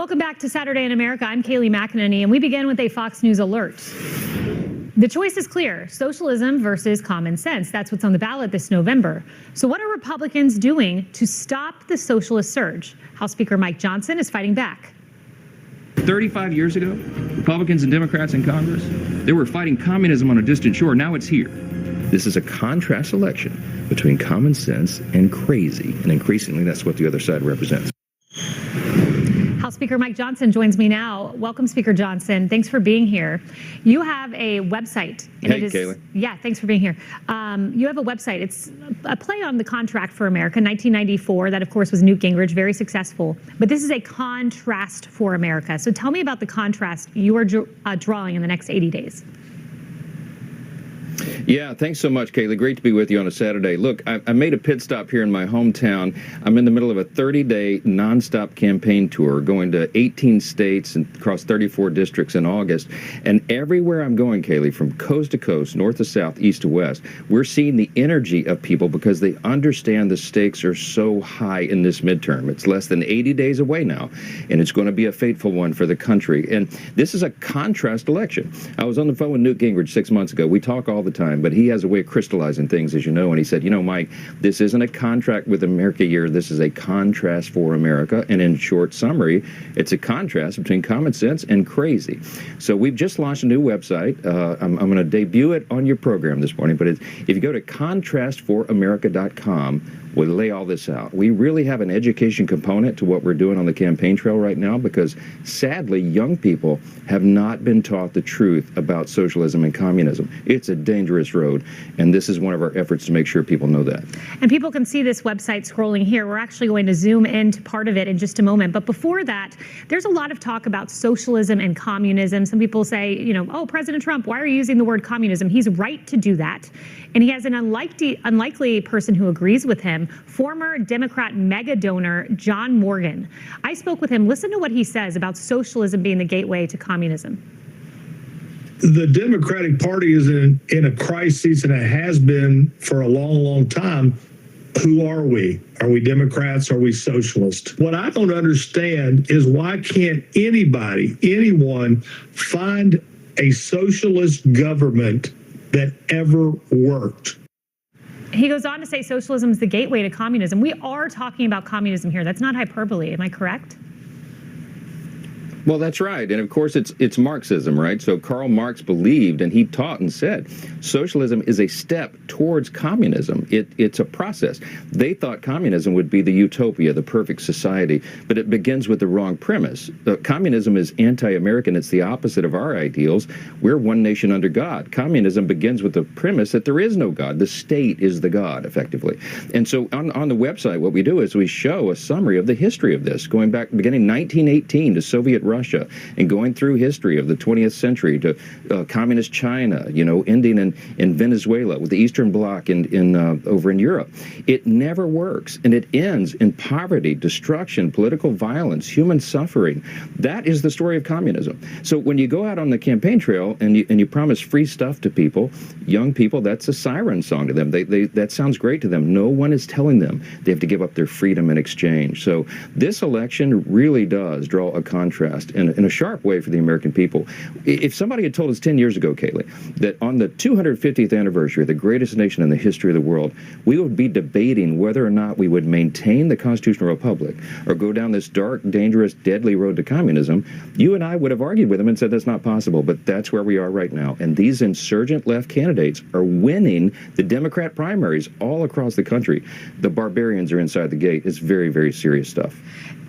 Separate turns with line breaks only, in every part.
Welcome back to Saturday in America. I'm Kayleigh McEnany, and we begin with a Fox News alert. The choice is clear: socialism versus common sense. That's what's on the ballot this November. So what are Republicans doing to stop the socialist surge? House Speaker Mike Johnson is fighting back.
35 years ago, Republicans and Democrats in Congress, they were fighting communism on a distant shore. Now it's here.
This is a contrast election between common sense and crazy, and increasingly that's what the other side represents.
House Speaker Mike Johnson joins me now. Welcome, Speaker Johnson. Thanks for being here. You have a website.
And hey, Kayleigh.
Yeah, thanks for being here. You have a website. It's a play on the Contract for America, 1994. That, of course, was Newt Gingrich, very successful. But this is a contrast for America. So tell me about the contrast you are drawing in the next 80 days.
Yeah, thanks so much, Kayleigh. Great to be with you on a Saturday. Look, I made a pit stop here in my hometown. I'm in the middle of a 30-day nonstop campaign tour, going to 18 states and across 34 districts in August. And everywhere I'm going, Kayleigh, from coast to coast, north to south, east to west, we're seeing the energy of people because they understand the stakes are so high in this midterm. It's less than 80 days away now, and it's going to be a fateful one for the country. And this is a contrast election. I was on the phone with Newt Gingrich 6 months ago. We talk all the time, but he has a way of crystallizing things, as you know, and he said, you know, Mike, this isn't a contract with America year, this is a contrast for America, and in short summary, it's a contrast between common sense and crazy. So we've just launched a new website. I'm going to debut it on your program this morning, but if you go to contrastforamerica.com, we'll lay all this out. We really have an education component to what we're doing on the campaign trail right now because, sadly, young people have not been taught the truth about socialism and communism. It's a dangerous road, and this is one of our efforts to make sure people know that.
And people can see this website scrolling here. We're actually going to zoom into part of it in just a moment. But before that, there's a lot of talk about socialism and communism. Some people say, you know, oh, President Trump, why are you using the word communism? He's right to do that. And he has an unlikely person who agrees with him, former Democrat mega donor John Morgan. I spoke with him. Listen to what he says about socialism being the gateway to communism.
The Democratic Party is in a crisis, and it has been for a long, long time. Who are we? Are we Democrats? Are we socialists? What I don't understand is why can't anyone find a socialist government that ever worked?
He goes on to say socialism is the gateway to communism. We are talking about communism here. That's not hyperbole. Am I correct?
Well, that's right. And of course, it's Marxism, right? So Karl Marx believed, and he taught and said, socialism is a step towards communism. It's a process. They thought communism would be the utopia, the perfect society, but it begins with the wrong premise. Communism is anti-American. It's the opposite of our ideals. We're one nation under God. Communism begins with the premise that there is no God. The state is the God, effectively. And so on the website, what we do is we show a summary of the history of this, going back beginning 1918 to Soviet Russia and going through history of the 20th century to communist China, you know, ending in Venezuela with the Eastern Bloc over in Europe. It never works, and it ends in poverty, destruction, political violence, human suffering. That is the story of communism. So when you go out on the campaign trail and you promise free stuff to people, young people, that's a siren song to them. That sounds great to them. No one is telling them they have to give up their freedom in exchange. So this election really does draw a contrast in a sharp way for the American people. If somebody had told us 10 years ago, Kayleigh, that on the 250th anniversary of the greatest nation in the history of the world, we would be debating whether or not we would maintain the constitutional republic or go down this dark, dangerous, deadly road to communism, you and I would have argued with them and said that's not possible, but that's where we are right now. And these insurgent left candidates are winning the Democrat primaries all across the country. The barbarians are inside the gate. It's very, very serious stuff.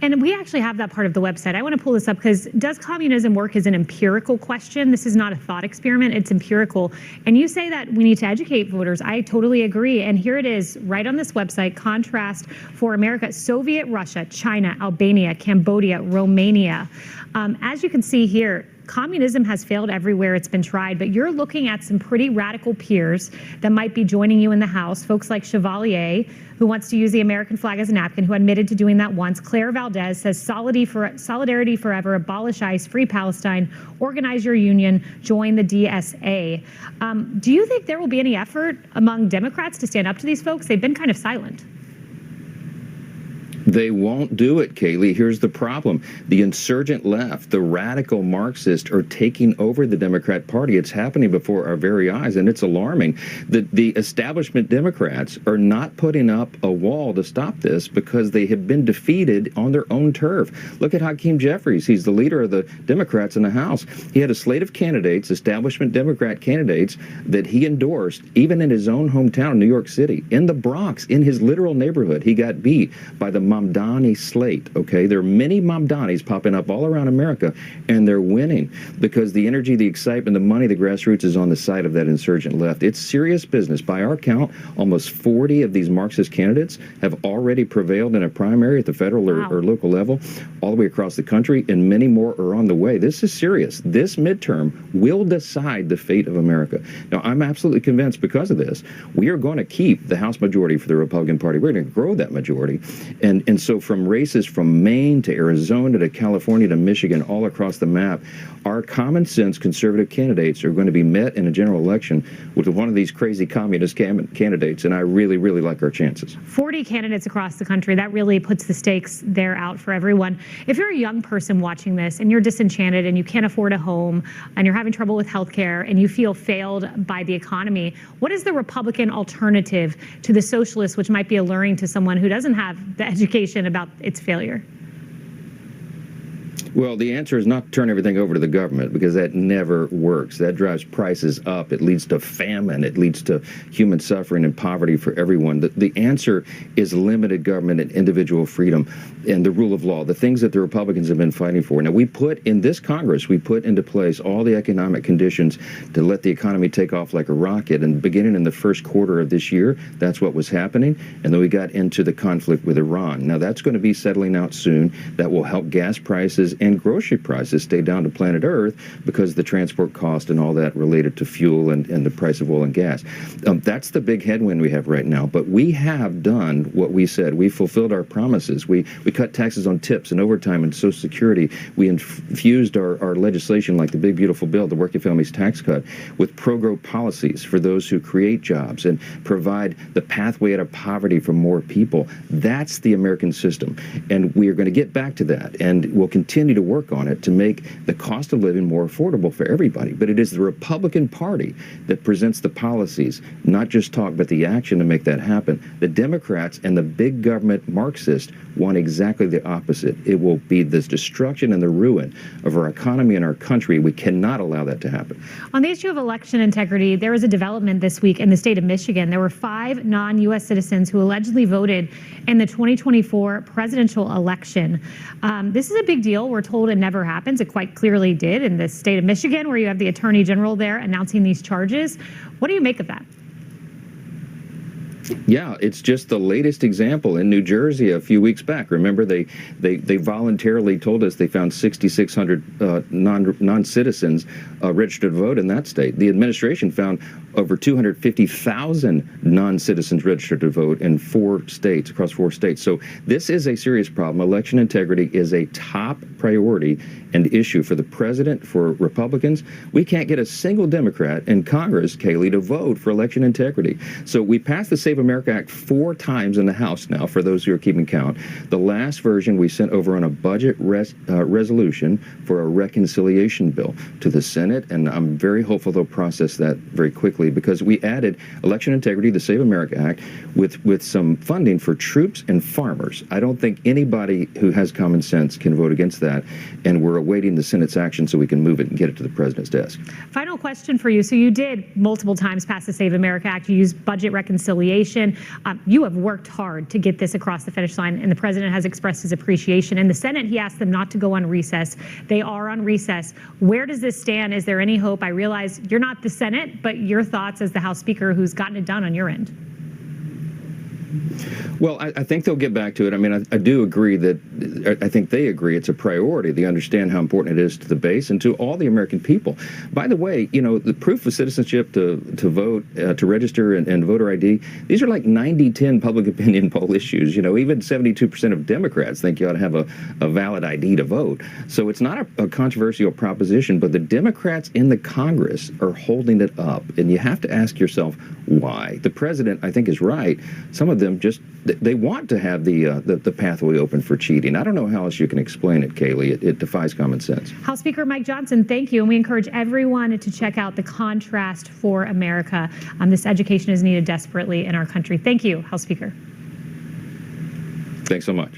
And we actually have that part of the website. I want to pull this up because does communism work is an empirical question. This is not a thought experiment. It's empirical. And you say that we need to educate voters. I totally agree. And here it is right on this website, Contrast for America, Soviet Russia, China, Albania, Cambodia, Romania. As you can see here, communism has failed everywhere it's been tried, but you're looking at some pretty radical peers that might be joining you in the House, folks like Chevalier, who wants to use the American flag as a napkin, who admitted to doing that once. Claire Valdez says solidarity forever, abolish ICE, free Palestine, organize your union, join the DSA. Do you think there will be any effort among Democrats to stand up to these folks? They've been kind of silent.
They won't do it, Kaylee. Here's the problem. The insurgent left, the radical Marxists, are taking over the Democrat Party. It's happening before our very eyes, and it's alarming. The establishment Democrats are not putting up a wall to stop this because they have been defeated on their own turf. Look at Hakeem Jeffries. He's the leader of the Democrats in the House. He had a slate of candidates, establishment Democrat candidates, that he endorsed, even in his own hometown, New York City. In the Bronx, in his literal neighborhood, he got beat by the Mamdani slate, okay? There are many Mamdanis popping up all around America, and they're winning because the energy, the excitement, the money, the grassroots is on the side of that insurgent left. It's serious business. By our count, almost 40 of these Marxist candidates have already prevailed in a primary at the federal or local level, all the way across the country, and many more are on the way. This is serious. This midterm will decide the fate of America. Now, I'm absolutely convinced because of this, we are going to keep the House majority for the Republican Party. We're going to grow that majority. And so from races from Maine to Arizona to California to Michigan, all across the map, our common sense conservative candidates are going to be met in a general election with one of these crazy communist candidates, and I really, really like our chances.
40 candidates across the country, that really puts the stakes there out for everyone. If you're a young person watching this and you're disenchanted and you can't afford a home and you're having trouble with healthcare and you feel failed by the economy, what is the Republican alternative to the socialists, which might be alluring to someone who doesn't have the education about its failure?
Well, the answer is not to turn everything over to the government, because that never works. That drives prices up. It leads to famine. It leads to human suffering and poverty for everyone. The answer is limited government and individual freedom and the rule of law, the things that the Republicans have been fighting for. Now, we put in this Congress, we put into place all the economic conditions to let the economy take off like a rocket. And beginning in the first quarter of this year, that's what was happening. And then we got into the conflict with Iran. Now, that's going to be settling out soon. That will help gas prices and grocery prices stay down to planet Earth because the transport cost and all that related to fuel and the price of oil and gas. That's the big headwind we have right now. But we have done what we said. We fulfilled our promises. We cut taxes on tips and overtime and Social Security. We infused our legislation, like the big, beautiful bill, the Working Families Tax Cut, with pro-growth policies for those who create jobs and provide the pathway out of poverty for more people. That's the American system. And we are going to get back to that. And we'll continue to work on it to make the cost of living more affordable for everybody. But it is the Republican Party that presents the policies, not just talk, but the action to make that happen. The Democrats and the big government Marxists want exactly the opposite. It will be this destruction and the ruin of our economy and our country. We cannot allow that to happen.
On the issue of election integrity, there was a development this week in the state of Michigan. There were 5 non-U.S. citizens who allegedly voted in the 2024 presidential election. This is a big deal. We're told it never happens. It quite clearly did in the state of Michigan, where you have the Attorney General there announcing these charges. What do you make of that?
Yeah, it's just the latest example in New Jersey a few weeks back. Remember, they voluntarily told us they found 6,600 non-citizens registered to vote in that state. The administration found over 250,000 non-citizens registered to vote in 4 states, across 4 states. So this is a serious problem. Election integrity is a top priority and issue for the president, for Republicans. We can't get a single Democrat in Congress, Kaylee, to vote for election integrity. So we passed the Save America Act 4 times in the House now, for those who are keeping count. The last version we sent over on a budget resolution for a reconciliation bill to the Senate, and I'm very hopeful they'll process that very quickly, because we added election integrity, the Save America Act, with some funding for troops and farmers. I don't think anybody who has common sense can vote against that, and we're awaiting the Senate's action so we can move it and get it to the president's desk.
Final question for you. So you did multiple times pass the Save America Act. You used budget reconciliation. You have worked hard to get this across the finish line, and the president has expressed his appreciation. In the Senate, he asked them not to go on recess. They are on recess. Where does this stand? Is there any hope? I realize you're not the Senate, but your thoughts as the House Speaker who's gotten it done on your end.
Well, I think they'll get back to it. I mean, I do agree that, I think they agree it's a priority. They understand how important it is to the base and to all the American people. By the way, you know, the proof of citizenship to vote, to register and voter ID, these are like 90-10 public opinion poll issues. You know, even 72% of Democrats think you ought to have a valid ID to vote. So it's not a controversial proposition, but the Democrats in the Congress are holding it up. And you have to ask yourself why. The president, I think, is right. Some of of them just, they want to have the pathway open for cheating. I don't know how else you can explain it, Kaylee. It defies common sense.
House Speaker Mike Johnson, thank you. And we encourage everyone to check out The Contrast for America. This education is needed desperately in our country. Thank you, House Speaker.
Thanks so much.